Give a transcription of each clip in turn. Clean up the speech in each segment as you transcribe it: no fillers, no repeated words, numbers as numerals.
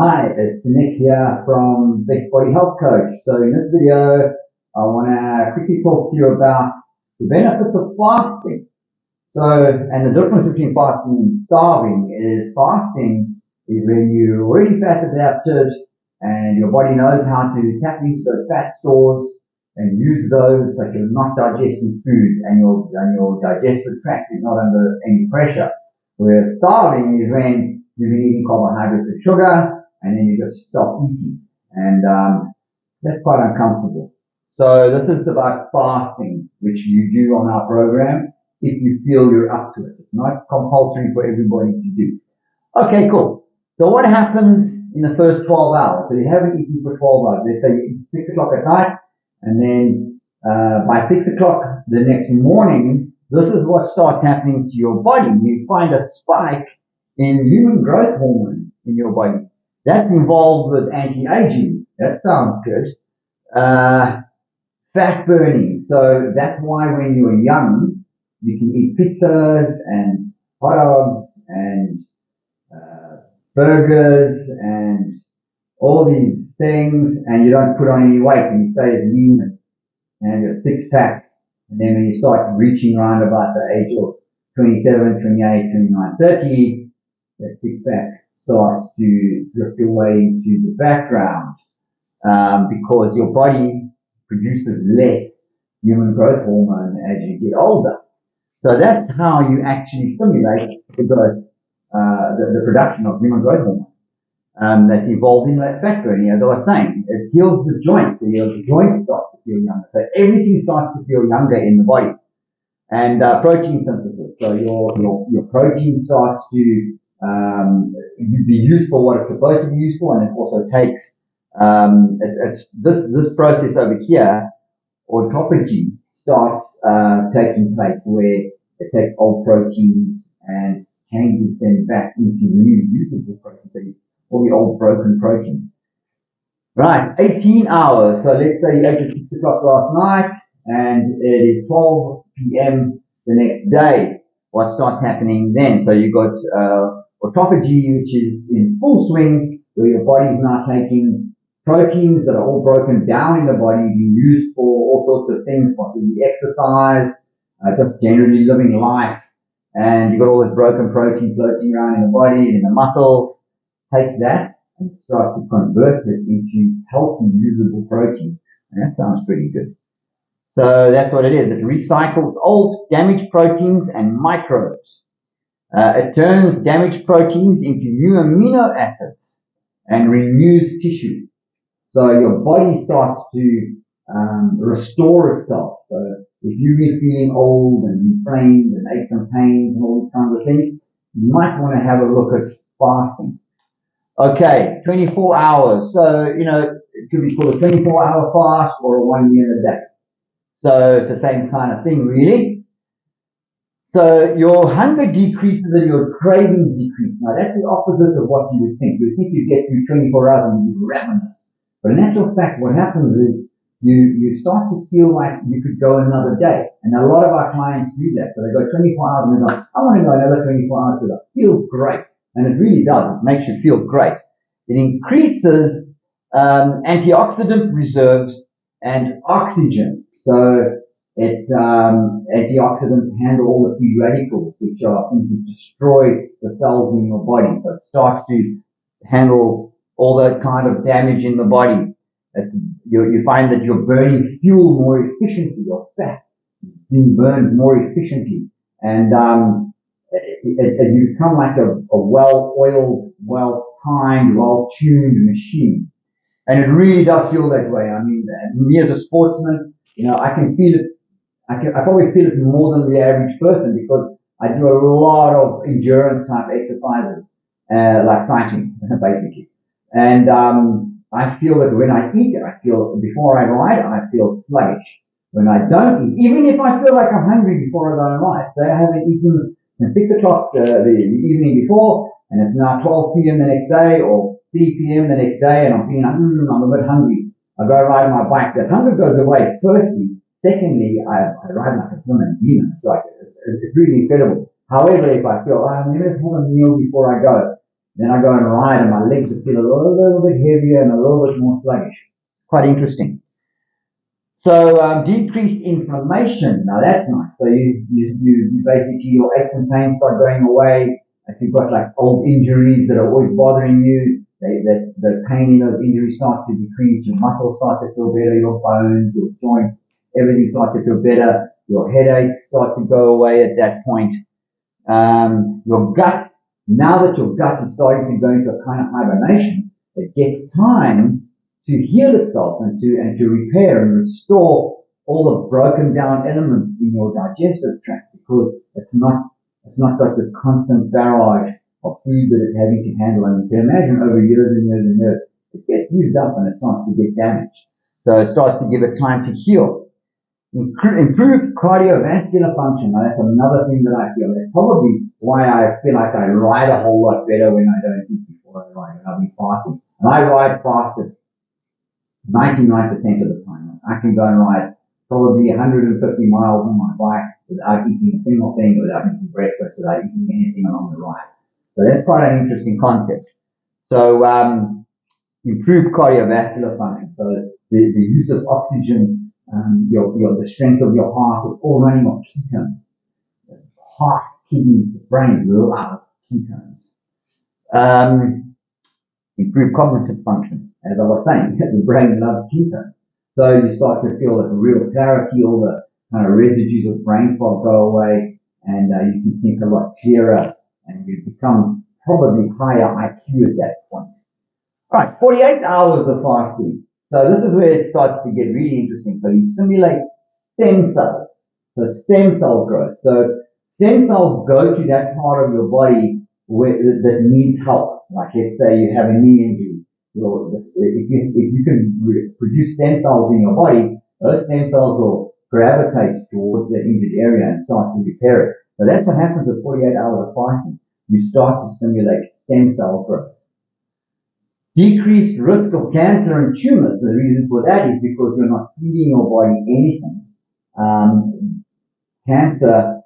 Hi, it's Nick here from Best Body Health Coach. So in this video, I want to quickly talk to you about the benefits of fasting. And the difference between fasting and starving is fasting is when you're already fat adapted and your body knows how to tap into those fat stores and use those, but you're not digesting food and your digestive tract is not under any pressure. Whereas starving is when you've been eating carbohydrates and sugar, and then you just stop eating. And that's quite uncomfortable. So this is about fasting, which you do on our program if you feel you're up to it. It's not compulsory for everybody to do. Okay, cool. So what happens in the first 12 hours? So you haven't eaten for 12 hours. Let's say you eat 6 o'clock at night, and then by 6 o'clock the next morning, this is what starts happening to your body. You find a spike in human growth hormone in your body. That's involved with anti-aging. That sounds good. Fat burning. So that's why when you're young, you can eat pizzas and hot dogs and burgers and all these things, and you don't put on any weight, and you stay as lean and you're six pack. And then when you start reaching around about the age of 27, 28, 29, 30, that six pack starts to drift away into the background because your body produces less human growth hormone as you get older. So that's how you actually stimulate the growth, the production of human growth hormone that's involved in that fat burning. As I was saying, it heals the joints. So your joints start to feel younger. So everything starts to feel younger in the body. And protein synthesis. So your protein starts to be used for what it's supposed to be used for, and it also takes it's this process over here, autophagy, starts taking place where it takes old proteins and changes them back into new usable proteins. So all the old broken proteins. Right, 18 hours. So let's say you ate at 6 o'clock last night and it is 12 p.m. the next day. What starts happening then? So you've got autophagy, which is in full swing, where your body is now taking proteins that are all broken down in the body, being used for all sorts of things, possibly exercise, just generally living life. And you've got all this broken protein floating around in the body and in the muscles. Take that and it starts to convert it into healthy, usable protein. And that sounds pretty good. So that's what it is. It recycles old, damaged proteins and microbes. It turns damaged proteins into new amino acids and renews tissue. So your body starts to restore itself. So if you've been feeling old and inflamed and aches and pains and all these kinds of things, you might want to have a look at fasting. Okay, 24 hours. So, it could be called a 24-hour fast or a 1 meal a day. So it's the same kind of thing, really. So your hunger decreases and your cravings decrease. Now, that's the opposite of what you would think. You would think you'd get through 24 hours and you'd be ravenous. But in actual fact, what happens is you start to feel like you could go another day. And a lot of our clients do that. So they go 24 hours and they go, I want to go another 24 hours because I feel great. And it really does. It makes you feel great. It increases antioxidant reserves and oxygen. So antioxidants handle all the free radicals, which are things that destroy the cells in your body. So it starts to handle all that kind of damage in the body. You find that you're burning fuel more efficiently, your fat being burned more efficiently. And you become like a well-oiled, well-timed, well-tuned machine. And it really does feel that way. I mean, me as a sportsman, I can feel it. I probably feel it more than the average person because I do a lot of endurance type exercises, like cycling, basically. And I feel that when I eat, before I ride, I feel sluggish. When I don't eat, even if I feel like I'm hungry before I go and ride, say I haven't eaten at 6 o'clock the evening before, and it's now 12 p.m. the next day, or 3 p.m. the next day, and I'm feeling like, I'm a bit hungry. I go ride my bike. That hunger goes away, firstly. Secondly, I ride like a human demon. It's really incredible. However, if I feel, I'm going to have a meal before I go, Then I go and ride and my legs just feel a little bit heavier and a little bit more sluggish. Quite interesting. So decreased inflammation. Now that's nice. So you basically, your aches and pains start going away. If you've got like old injuries that are always bothering you, the pain in those injuries starts to decrease. Your muscles start to feel better. Your bones, your joints, everything starts to feel better. Your headaches start to go away at that point. Your gut, now that your gut is starting to go into a kind of hibernation, it gets time to heal itself and to repair and restore all the broken down elements in your digestive tract, because it's not got this constant barrage of food that it's having to handle. And you can imagine over years and years and years, it gets used up and it starts to get damaged. So it starts to give it time to heal. Improved cardiovascular function. Now that's another thing that I feel. That's probably why I feel like I ride a whole lot better when I don't eat before I ride, when I'll be fasting. And I ride faster 99% of the time. I can go and ride probably 150 miles on my bike without eating a single thing, without eating breakfast, without eating anything along the ride. So that's quite an interesting concept. So improved cardiovascular function. So the use of oxygen, the strength of your heart is all running on ketones. Heart, kidneys, the brain, love ketones. Improved cognitive function. As I was saying, the brain loves ketones. So you start to feel like real clarity, all the kind of residues of brain fog go away, and you can think a lot clearer, and you become probably higher IQ at that point. Right, 48 hours of fasting. So this is where it starts to get really interesting. So you stimulate stem cells. So stem cell growth. So stem cells go to that part of your body that needs help. Like let's say you have a knee injury. If you can produce stem cells in your body, those stem cells will gravitate towards the injured area and start to repair it. So that's what happens with 48 hours of fasting. You start to stimulate stem cell growth. Decreased risk of cancer and tumors. The reason for that is because you're not feeding your body anything. Cancer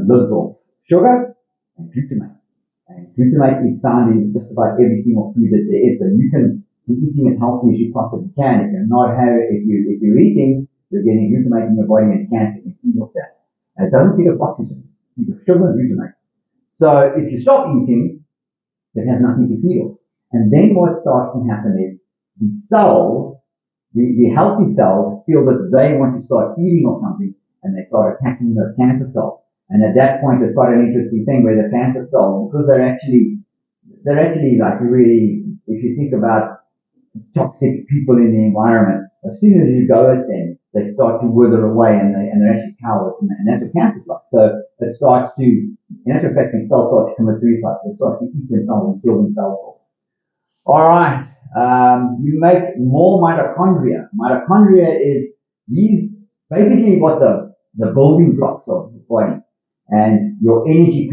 lives off sugar and glutamate. And glutamate is found in just about every single food that there is. So you can be eating as healthy as you possibly can. If you're not having, if you're eating, you're getting glutamate in your body, and cancer can feed off that. And it doesn't feed off oxygen. It feeds off sugar and glutamate. So if you stop eating, it has nothing to feed off. And then what starts to happen is the cells, the healthy cells, feel that they want to start feeding on something, and they start attacking those cancer cells. And at that point, it's quite an interesting thing where the cancer cells, because they're actually like really, if you think about toxic people in the environment, as soon as you go at them, they start to wither away, and they're actually cowards, and that's what cancer's like. So it starts to, in actual fact, these cells start to commit suicide. They start to eat themselves and kill themselves off. All right. You make more mitochondria. Mitochondria is these basically what the building blocks of the body. And your energy is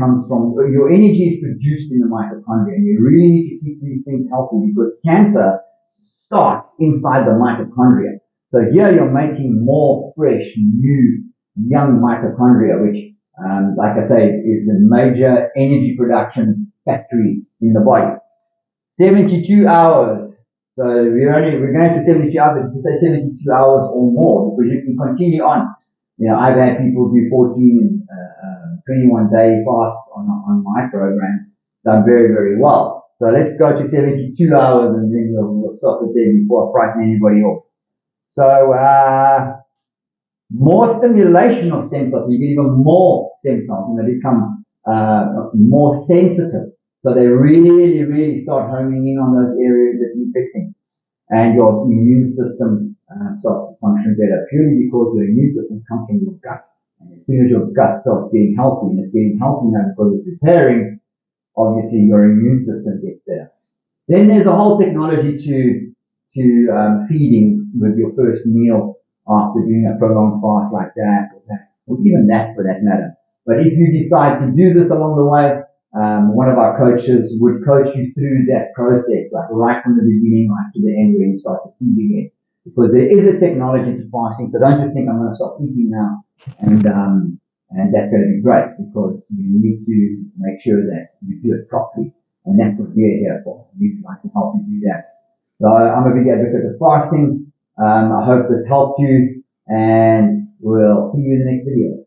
produced in the mitochondria. And you really need to keep these things healthy, because cancer starts inside the mitochondria. So here you're making more fresh, new, young mitochondria, which, like I say, is the major energy production factory in the body. 72 hours. So we're going to 72 hours, but you can say 72 hours or more, because you can continue on. You know, I've had people do 14 and 21 day fast on my program, done very, very well. So let's go to 72 hours, and then we'll stop it there before I frighten anybody off. So, more stimulation of stem cells. You get even more stem cells, and they become more sensitive. So they really, really start homing in on those areas that need fixing. And your immune system starts to function better, purely because your immune system comes from your gut. And as soon as your gut starts getting healthy, and it's getting healthy now because it's repairing, obviously your immune system gets better. Then there's a whole technology to feeding with your first meal after doing a prolonged fast like that, or even that for that matter. But if you decide to do this along the way, one of our coaches would coach you through that process, like right from the beginning, right to the end, where you start to feed again. Because there is a technology to fasting, so don't just think I'm going to stop eating now, and that's going to be great, because you need to make sure that you do it properly. And that's what we're here for. I can help you do that. So I'm a big advocate of fasting. I hope this helped you, and we'll see you in the next video.